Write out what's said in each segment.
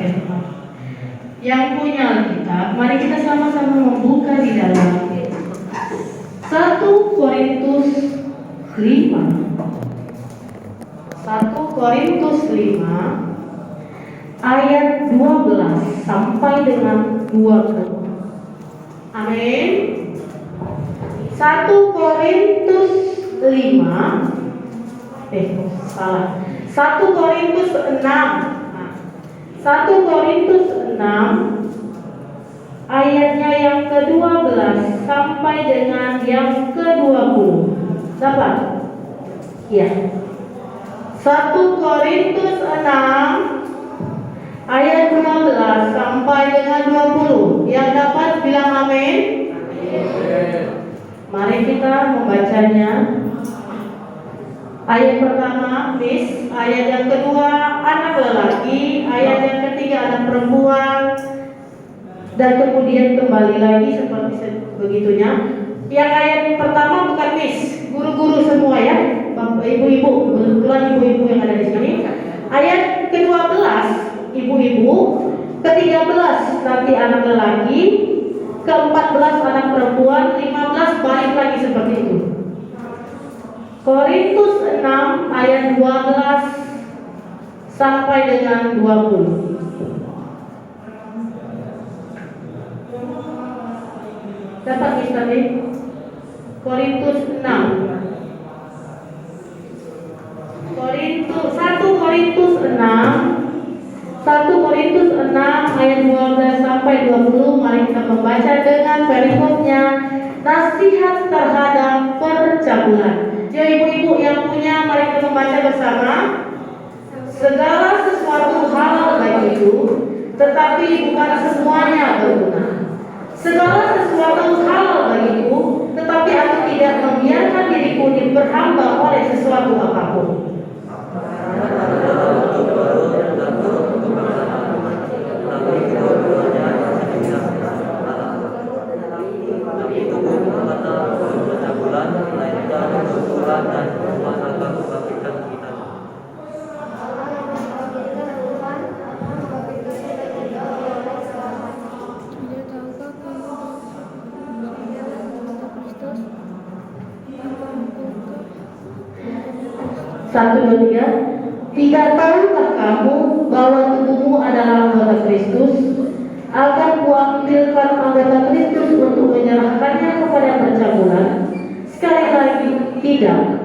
firman. Yang punya Alkitab, mari kita sama-sama membuka di dalam 1 Korintus 5. 1 Korintus 5 ayat 12 sampai dengan 20. Amin. 1 Korintus 5 salah. 1 Korintus 6. 1 Korintus 6 ayatnya yang ke-12 sampai dengan yang ke-20. Dapat? Ya. 1 Korintus 6 ayat 12 sampai dengan 20. Yang dapat bilang amin. Mari kita membacanya. Ayat pertama, Miss. Ayat yang kedua, anak lelaki. Ayat yang ketiga, anak perempuan. Dan kemudian kembali lagi seperti begitunya. Yang ayat pertama bukan Miss, guru-guru semua ya, ibu-ibu, kebetulan ibu-ibu yang ada di sini. Ayat ke-12, ibu-ibu. Ke-13 nanti anak lelaki. Ke-14 anak perempuan. 15 balik lagi seperti itu. Korintus 6 ayat 12 sampai dengan 20. Dapat misalnya Korintus 6. 1 Korintus 6 ayat 12 sampai 20. Mari kita membaca dengan perikopnya. Nasihat terhadap percabulan. Jadi ibu-ibu yang punya, mari kita membaca bersama. Segala sesuatu hal baik itu, tetapi bukan semuanya berguna. Segala sesuatu hal bagiku, tetapi aku tidak membiarkan diriku diperhamba oleh sesuatu apapun. Satu, dua, tiga. Tidak tahukah kamu bahwa tubuhmu adalah anggota Kristus? Akan kuambilkan anggota Kristus untuk menyerahkannya kepada percabulan? Sekali lagi, tidak.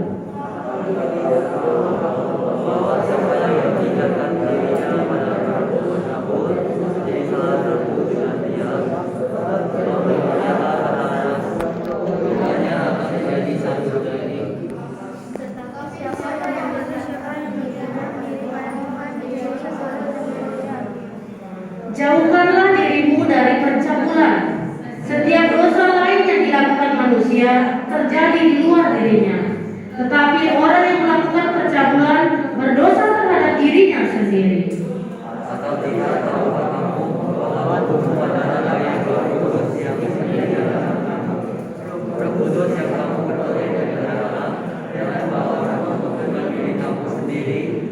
Jauhkanlah dirimu dari percabulan. Setiap dosa lain yang dilakukan manusia terjadi di luar dirinya. Tetapi orang yang melakukan percabulan berdosa terhadap dirinya sendiri. Atau tidak tahukah kamu bahwa tubuh adalah yang berkudus yang berkudus yang kamu peroleh dari Allah, dan bahwa kamu bukan diri kamu sendiri.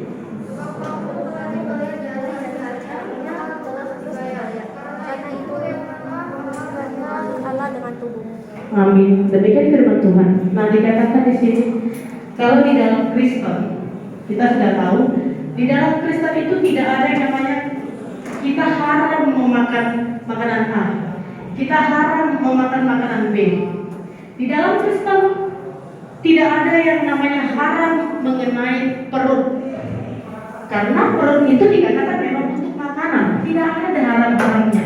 Amin. Demikian firman Tuhan. Nah, dikatakan di sini, kalau di dalam Kristen, kita sudah tahu, di dalam Kristen itu tidak ada yang namanya kita haram memakan makanan A, kita haram memakan makanan B. Di dalam Kristen tidak ada yang namanya haram mengenai perut, karena perut itu dikatakan memang untuk makanan, tidak ada haram-haramnya.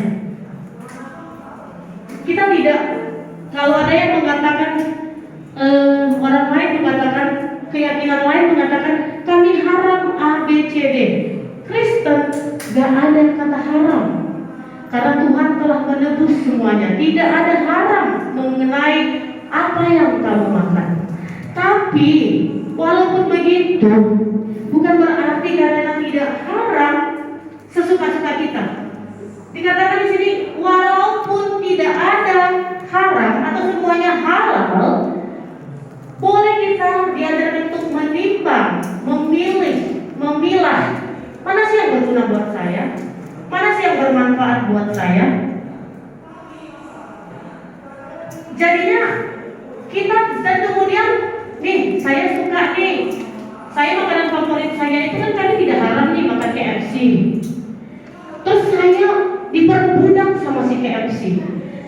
Kita tidak. Kalau ada yang mengatakan, orang lain mengatakan, keyakinan lain mengatakan kami haram A, B, C, D. Kristen gak ada kata haram, karena Tuhan telah menebus semuanya. Tidak ada haram mengenai apa yang kamu makan. Tapi walaupun begitu, bukan berarti karena tidak haram sesuka-suka kita. Dikatakan di sini, walaupun tidak ada haram atau semuanya halal, boleh kita diajarkan untuk menimbang, memilih, memilah mana sih yang berguna buat saya, mana bermanfaat buat saya. Jadinya kita, dan kemudian nih saya suka nih, saya makanan favorit saya itu kan kali tidak haram nih makan KFC. Terus saya diperbudak sama si KFC.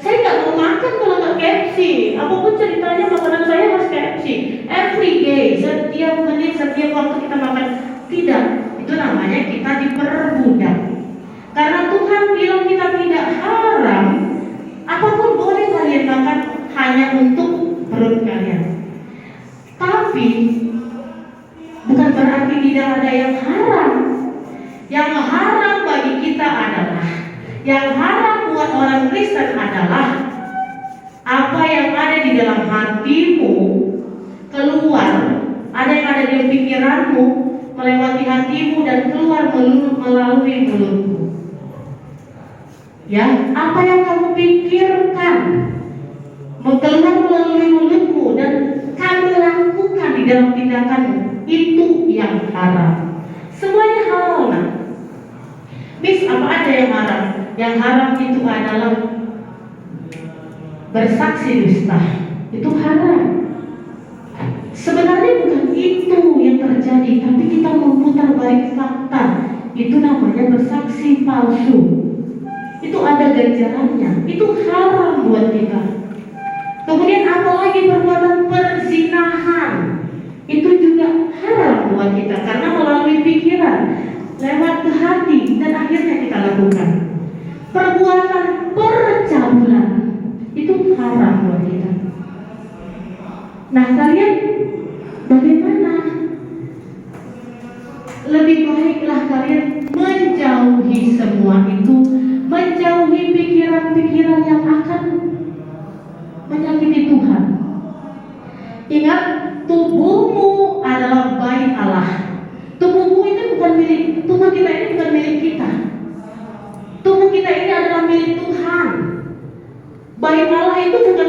Saya nggak mau makan kalau nggak KFC. Apapun ceritanya makanan saya harus KFC. Every day, setiap menit, setiap waktu kita makan. Tidak, itu namanya kita diperbudak. Karena Tuhan bilang kita tidak haram. Apapun boleh kalian makan hanya untuk perut kalian. Tapi bukan berarti tidak ada yang haram. Yang haram bagi kita adalah, yang haram buat orang Kristen adalah apa yang ada di dalam hatimu keluar, ada yang ada di pikiranmu melewati hatimu dan keluar melalui mulutmu. Ya, apa yang kamu pikirkan keluar melalui mulutmu dan kamu lakukan di dalam tindakanmu, itu yang haram. Semuanya halal, nah. Miss, apa ada yang haram? Yang haram itu adalah bersaksi dusta. Itu haram. Sebenarnya bukan itu yang terjadi, tapi kita memutar balik fakta. Itu namanya bersaksi palsu. Itu ada ganjarannya. Itu haram buat kita. Kemudian apalagi perbuatan perzinahan, itu juga haram buat kita karena melalui pikiran, lewat ke hati, dan akhirnya kita lakukan. Perbuatan percabulan itu haram buat kita. Nah, kalian bagaimana? Lebih baiklah kalian menjauhi semua itu, menjauhi pikiran-pikiran yang akan menyakiti Tuhan. Ingat, tubuhmu adalah bait Allah. Tubuhmu itu bukan milik, tubuh kita ini bukan milik kita. Tubuh kita ini adalah milik Tuhan. Bait Allah itu bukan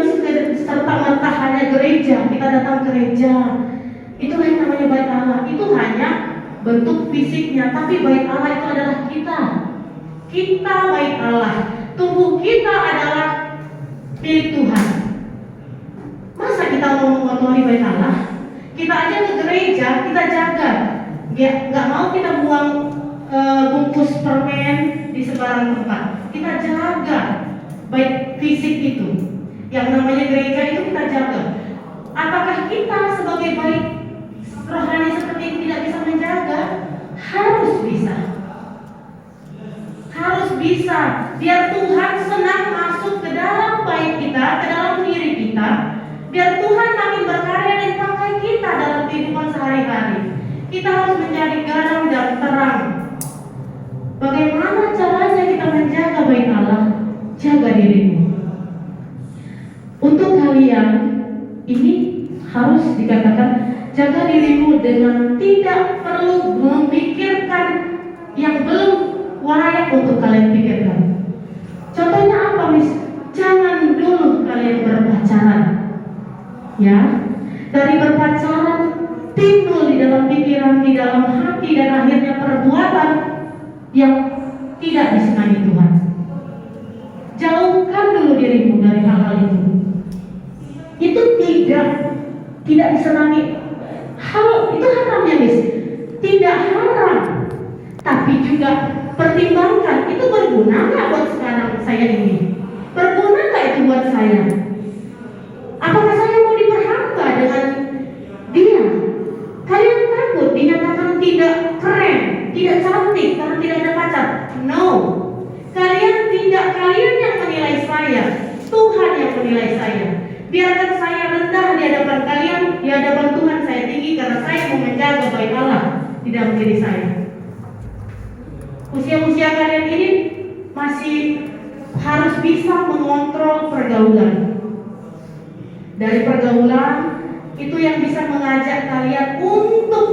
serta-merta hanya gereja, kita datang gereja. Itulah yang namanya bait Allah. Itu hanya bentuk fisiknya, tapi bait Allah itu adalah kita. Kita bait Allah. Tubuh kita adalah milik Tuhan. Masa kita mau mengotori bait Allah? Kita aja ke gereja, kita jaga. Nggak mau kita buang bungkus permen di sebarang tempat. Kita jaga baik fisik itu. Yang namanya gereja itu kita jaga. Apakah kita sebagai baik rohani seperti ini tidak bisa menjaga? Harus bisa. Harus bisa. Biar Tuhan senang masuk ke dalam baik kita, ke dalam diri kita. Biar Tuhan makin berkarya dan pakai kita dalam kehidupan sehari-hari. Kita harus menjadi garam dan terang. Bagaimana caranya kita menjaga bait Allah? Jaga dirimu. Untuk kalian ini harus dikatakan jaga dirimu dengan tidak perlu memikirkan yang belum layak untuk kalian pikirkan. Contohnya apa, Miss? Jangan dulu kalian berpacaran. Ya, dari berpacaran timbul di dalam pikiran, di dalam hati, dan akhirnya perbuatan yang tidak disenangi Tuhan. Jauhkan dulu dirimu dari hal-hal itu. Itu tidak disenangi. Hal itu haramnya, Miss. Tidak haram, tapi juga pertimbangkan itu berguna nggak buat sekarang saya ini? Berguna nggak itu buat saya? Apakah saya mau diperhamba dengan dia? Kalian takut dinyatakan tidak keren, tidak cantik karena tidak ada pacar? No. Kalian yang menilai saya, Tuhan yang menilai saya. Biarkan saya rendah di hadapan kalian, di hadapan Tuhan saya tinggi karena saya mau menjaga bait Allah di dalam diri saya. Usia-usia kalian ini masih harus bisa mengontrol pergaulan. Dari pergaulan itu yang bisa mengajak kalian untuk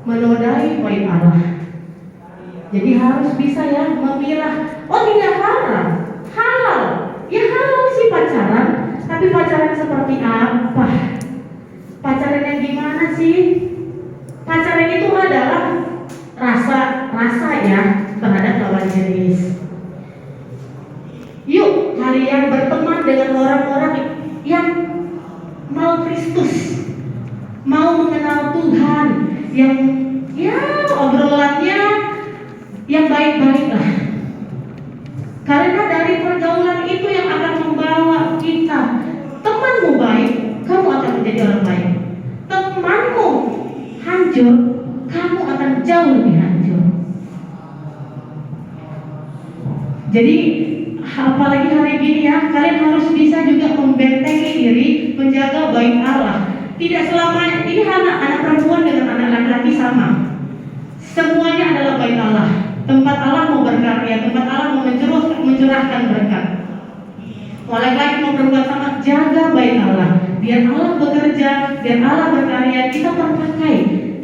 menodai bait Allah. Jadi harus bisa ya memilah. Oh, tidak haram, halal. Ya halal sih pacaran, tapi pacaran seperti apa? Pacaran yang gimana sih? Pacaran itu adalah rasa rasa ya terhadap lawan jenis. Yuk kalian berteman dengan orang-orang yang mau Kristus, mau mengenal Tuhan, yang ya obrolannya yang baik-baik lah. Karena dari pergaulan itu yang akan membawa kita. Temanmu baik, kamu akan menjadi orang baik. Temanmu hancur, kamu akan jauh lebih hancur. Jadi apalagi hari gini ya, kalian harus bisa juga membentengi diri, menjaga baik Allah. Tidak selamanya ini anak perempuan dengan anak laki-laki sama. Semuanya adalah baik Allah. Tempat Allah mau berkarya, tempat Allah mau mencurahkan berkat. Laki-laki mau perempuan sama, jaga baik Allah. Biar Allah bekerja, biar Allah berkarya, kita terpakai.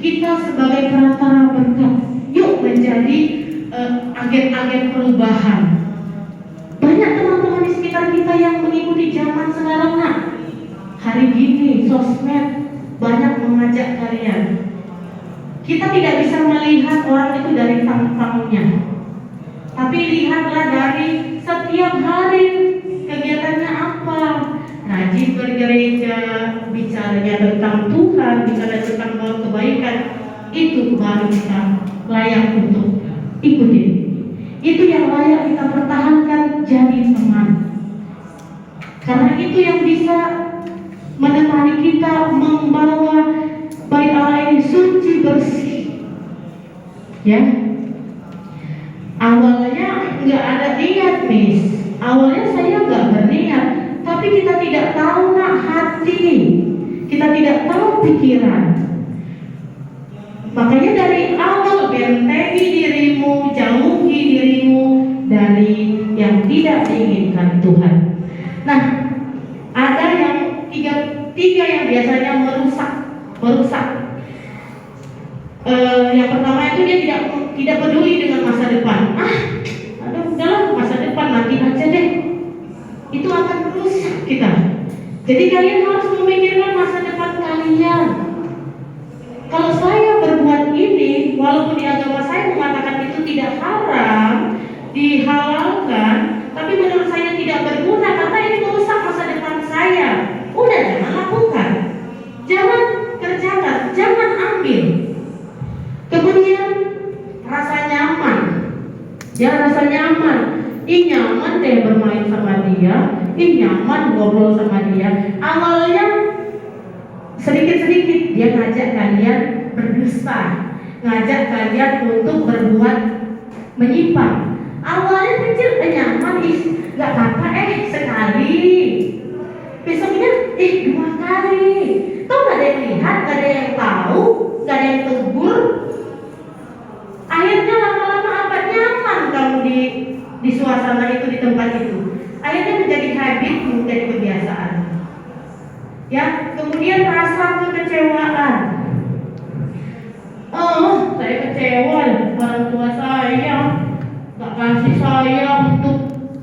Kita sebagai perantara berkat. Yuk menjadi agen-agen perubahan. Banyak teman-teman di sekitar kita yang mengikuti zaman sekarang nak. Hari gini sosmed banyak mengajak kalian. Kita tidak bisa melihat orang itu dari tampangnya, tapi lihatlah dari setiap hari kegiatannya apa. Rajin bergereja, bicaranya tentang Tuhan, bicara tentang kebaikan, itu baru kita layak untuk ikuti. Itu yang layak kita pertahankan jadi teman. Karena itu yang bisa menemani kita membawa baik Allah ini suci bersih. Ya. Awalnya nggak ada niat, Miss. Awalnya saya nggak berniat, tapi kita tidak tahu nak hati, kita tidak tahu pikiran. Makanya dari awal bentengi dirimu, jauhi dirimu dari yang tidak diinginkan Tuhan. Nah, ada yang tiga yang biasanya merusak. Yang pertama itu dia tidak peduli dengan masa depan. Udahlah masa depan nanti aja deh. Itu akan merusak kita. Jadi kalian harus memikirkan masa depan kalian. Kalau saya berbuat ini, walaupun di agama saya mengatakan itu tidak haram, dihalalkan, tapi menurut saya tidak berguna karena ini merusak masa depan saya. Udah jangan lakukan, jangan kerjakan, jangan ambil. Kemudian rasa nyaman, rasa nyaman. Nyaman deh bermain sama dia, nyaman ngobrol sama dia. Awalnya sedikit-sedikit dia ngajak kalian berdusta, ngajak kalian untuk berbuat menyimpang. Awalnya kecil nyaman, nggak apa-apa, sekali. Besoknya 2 kali. Toh nggak ada yang lihat, nggak ada yang tahu, nggak ada yang tegur. Akhirnya lama-lama apa nyaman kamu di suasana itu, di tempat itu. Akhirnya menjadi habit, menjadi kebiasaan. Ya, kemudian rasa kekecewaan. Saya kecewa orang tua saya nggak kasih saya untuk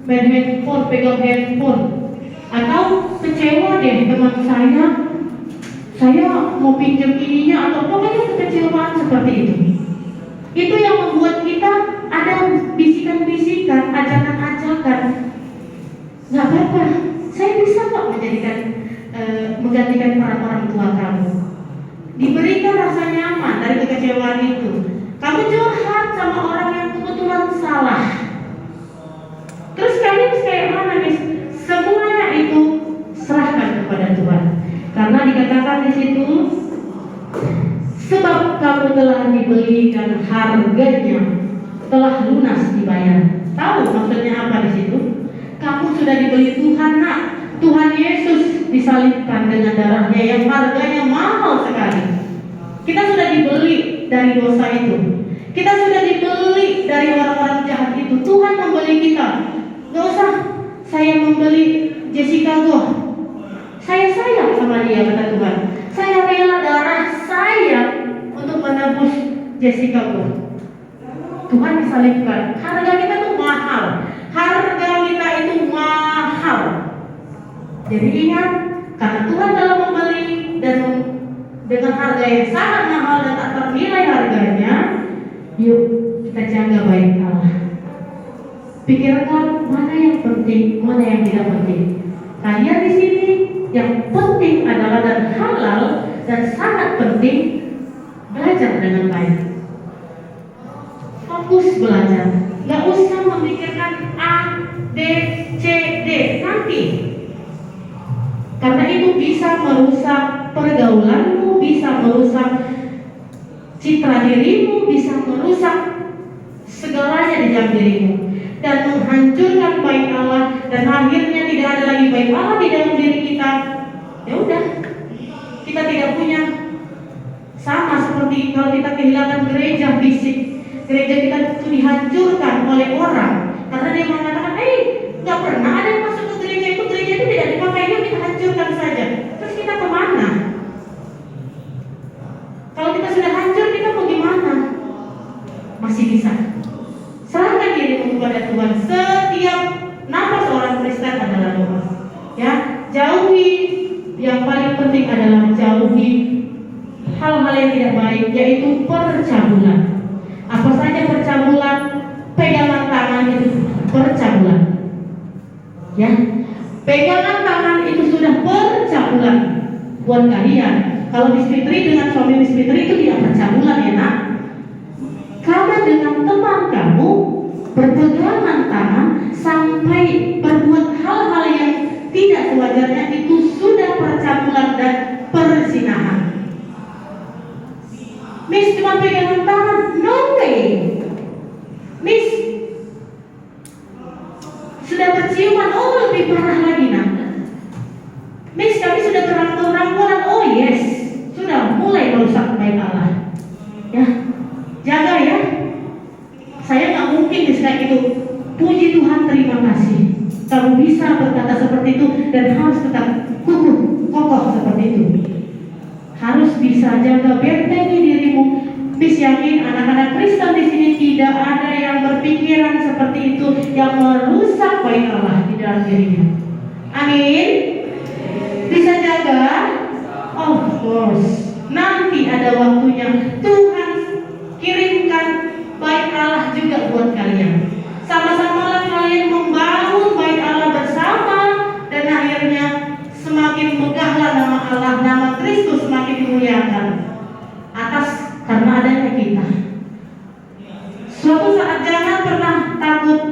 main handphone, pegang handphone. Atau kecewa deh teman saya mau pinjam ininya, atau pokoknya kekecewaan seperti itu. Itu yang membuat kita ada bisikan-bisikan, ajakan-ajakan. Nggak apa-apa, saya bisa kok menggantikan orang tua kamu. Diberikan rasa nyaman dari kekecewaan itu. Kamu curhat sama orang yang kebetulan salah. Terus kalian kayak mana, Miss? Semuanya itu serahkan kepada Tuhan. Karena dikatakan di situ, sebab kamu telah dibeli dan harganya telah lunas dibayar. Tahu maksudnya apa di situ? Kamu sudah dibeli Tuhan, nak. Tuhan Yesus disalibkan dengan darahnya yang harganya mahal sekali. Kita sudah dibeli dari dosa itu. Kita sudah dibeli dari orang-orang jahat itu. Tuhan membeli kita. Gak usah saya membeli Jessica Goh. Saya sayang sama dia, kata Tuhan. Saya rela darah saya untuk menebus Jessica Goh. Tuhan disalibkan. Harga kita tuh mahal. Harga kita itu mahal. Jadi ingat, karena Tuhan telah membeli dan dengan harga yang sangat mahal dan tak ternilai harganya, yuk kita jaga baik Allah. Pikirkan mana yang penting, mana yang tidak penting. Kalian di sini yang penting adalah dan halal dan sangat penting belajar dengan baik. Fokus belajar, nggak usah memikirkan A, B, C, D nanti. Karena itu bisa merusak pergaulanmu, bisa merusak citra dirimu, bisa merusak segalanya di dalam dirimu dan menghancurkan baik Allah, dan akhirnya tidak ada lagi baik Allah di dalam diri kita. Ya udah, kita tidak punya, sama seperti kalau kita kehilangan gereja fisik. Gereja kita itu dihancurkan oleh orang karena dia mengatakan, nggak pernah ada yang masuk ke gereja itu tidak dipakai, yuk kita hancurkan saja. Terus kita kemana? Kalau kita sudah hancur, kita mau gimana? Masih bisa. Serahkan dirimu kepada Tuhan. Setiap nafas orang Kristen adalah doa. Ya, jauhi, yang paling penting adalah jauhi hal-hal yang tidak baik, yaitu percabulan. Apa saja percabulan? Pegangan tangan itu percabulan. Ya, pegangan tangan itu sudah percabulan buat kalian. Kalau bisfitri dengan suami bisfitri itu tidak percabulan ya nak. Karena dengan teman kamu berpegangan tangan sampai berbuat hal-hal yang tidak sewajarnya, itu sudah percabulan dan perzinahan. Miss cuma pegangan tangan, no way. Miss sudah berciuman, oh lebih parah lagi nak. Miss kami sudah berangkulan, oh yes, sudah mulai merusak baik Allah. Ya, jaga ya. Saya nggak mungkin misalnya itu. Puji Tuhan, terima kasih. Kamu bisa berkata seperti itu dan harus tetap kokoh seperti itu. Harus bisa jaga bentengi dirimu. Miss yakin anak-anak Kristen di sini tidak ada yang berpikiran seperti itu yang merusak baik Allah di dalam dirinya. Amin. Bisa jaga? Of course. Nanti ada waktunya Tuhan kirimkan baik Allah juga buat kalian. Sama-samalah kalian membangun baik Allah bersama, dan akhirnya semakin megahlah nama Allah, nama Kristus semakin dimuliakan atas karena adanya kita. Suatu saat jangan pernah takut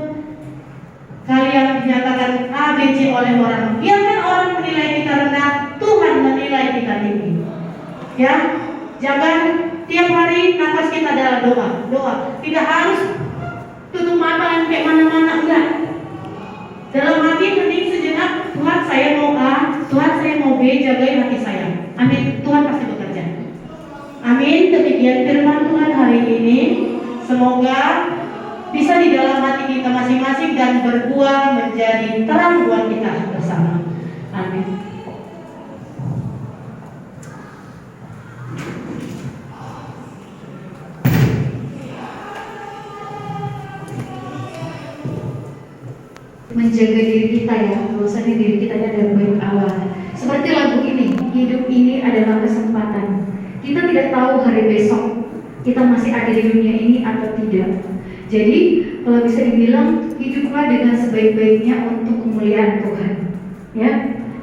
kalian dinyatakan A, B, C oleh orang. Biarkan orang menilai kita rendah, Tuhan menilai kita tinggi. Ya, jangan tiap hari nafas kita adalah doa. Tidak harus tutup mata yang kayak mana-mana, enggak. Dalam hati hening sejenak, Tuhan saya mau A, Tuhan saya mau B, jagain hati saya. Amin, Tuhan pasti bekerja. Amin. Demikian firman Tuhan hari ini. Semoga bisa di dalam hati kita masing-masing dan berbuah menjadi terang buat kita bersama. Amin. Menjaga diri kita ya, bahwasanya diri kita adalah baik Allah. Seperti lagu ini, hidup ini adalah kesempatan. Kita tidak tahu hari besok kita masih ada di dunia ini atau tidak. Jadi kalau bisa dibilang, hiduplah dengan sebaik-baiknya untuk kemuliaan Tuhan. Ya,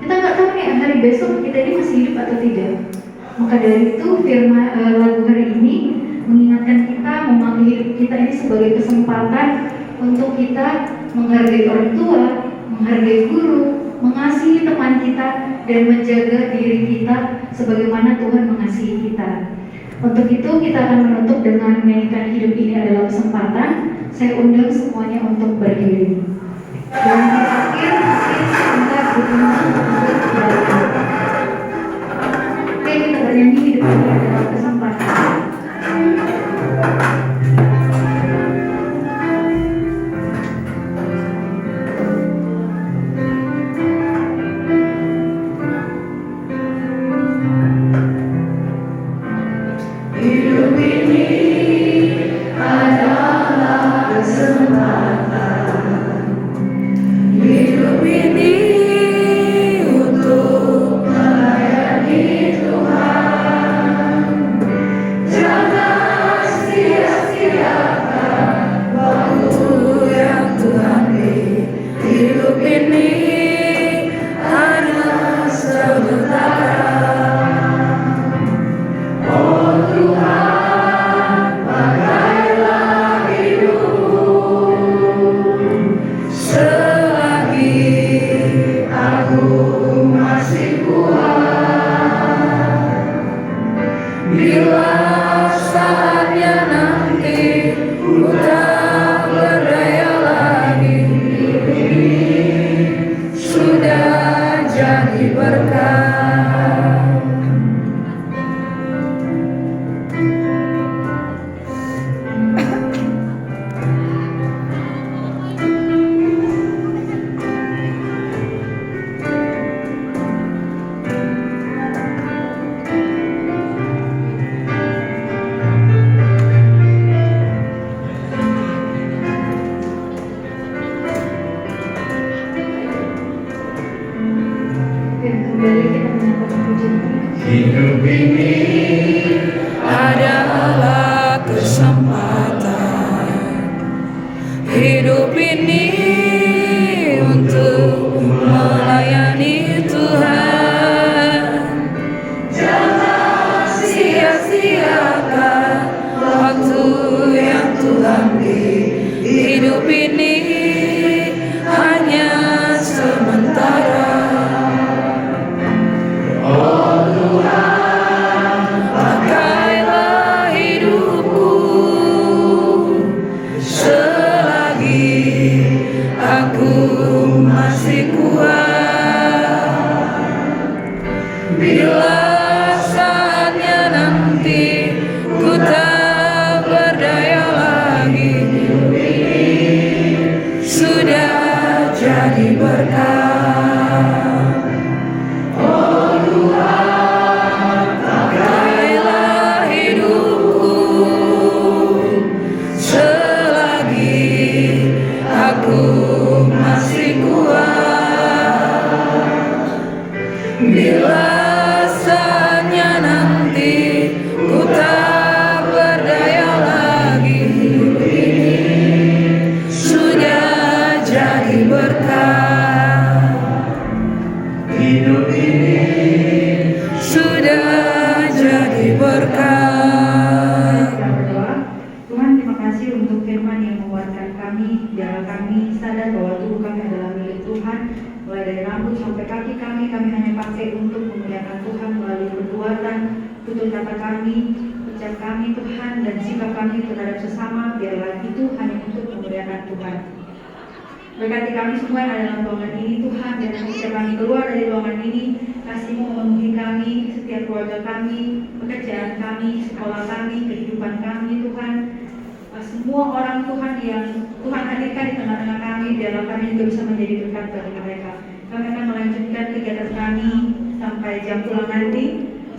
kita nggak tahu nih hari besok kita ini masih hidup atau tidak. Maka dari itu firman lagu hari ini mengingatkan kita memakai hidup kita ini sebagai kesempatan untuk kita menghargai orang tua, menghargai guru, mengasihi teman kita, dan menjaga diri kita sebagaimana Tuhan mengasihi kita. Untuk itu kita akan menutup dengan menyanyikan hidup ini adalah kesempatan. Saya undang semuanya untuk berdiri. Dan terakhir mungkin sebentar dukungan untuk berdiri. Oke, kita bernyanyi hidup ini adalah kesempatan. Hidup Hidup ini untuk melayani Tuhan. Jangan sia-siakan waktu yang Tuhan beri. Hidup ini hanya sementara. Oh Tuhan, pakailah hidupku selagi aku masih kuat. Bila saatnya nanti ku tak berdaya lagi, sudah jadi berkat. Oh Tuhan, pakailah hidupku selagi aku masih kuat. Bila saatnya nanti ku tak berdaya lagi, hidup ini sudah jadi berkat. Hidup ini sudah jadi berkat. Kita berdoa. Tuhan, terima kasih untuk firman yang menguatkan kami, biar kami sadar bahwa tubuh kami adalah milik Tuhan. Mulai dari rambut sampai kaki kami hanya pakai untuk memuliakan Tuhan melalui perbuatan, tutur kata kami, ucap kami Tuhan, dan sikap kami terhadap sesama, biarlah itu hanya untuk memuliakan Tuhan. Berkati kami semua yang ada dalam ruangan ini Tuhan, dan ketika kami keluar dari ruangan ini, kasih-Mu memenuhi kami, setiap keluarga kami, pekerjaan kami, sekolah kami, kehidupan kami Tuhan. Semua orang Tuhan yang Tuhan hadirkan di tengah-tengah kami, biarlah kami juga bisa menjadi berkat bagi mereka. Kami akan melanjutkan kegiatan kami sampai jam pulang nanti.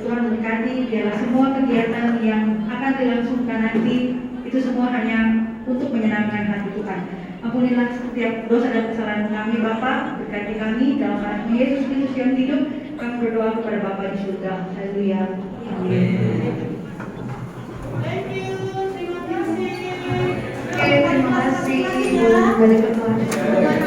Tuhan berkati, biarlah semua kegiatan yang akan dilangsungkan nanti itu semua hanya untuk menyenangkan hati Tuhan. Ampunilah setiap dosa dan kesalahan kami Bapa, berkati kami dalam nama Yesus Kristus yang hidup. Kami berdoa kepada Bapa di surga. Haleluya. Amin. Terima kasih. Terima kasih. Ibu, balik ke Tuhan.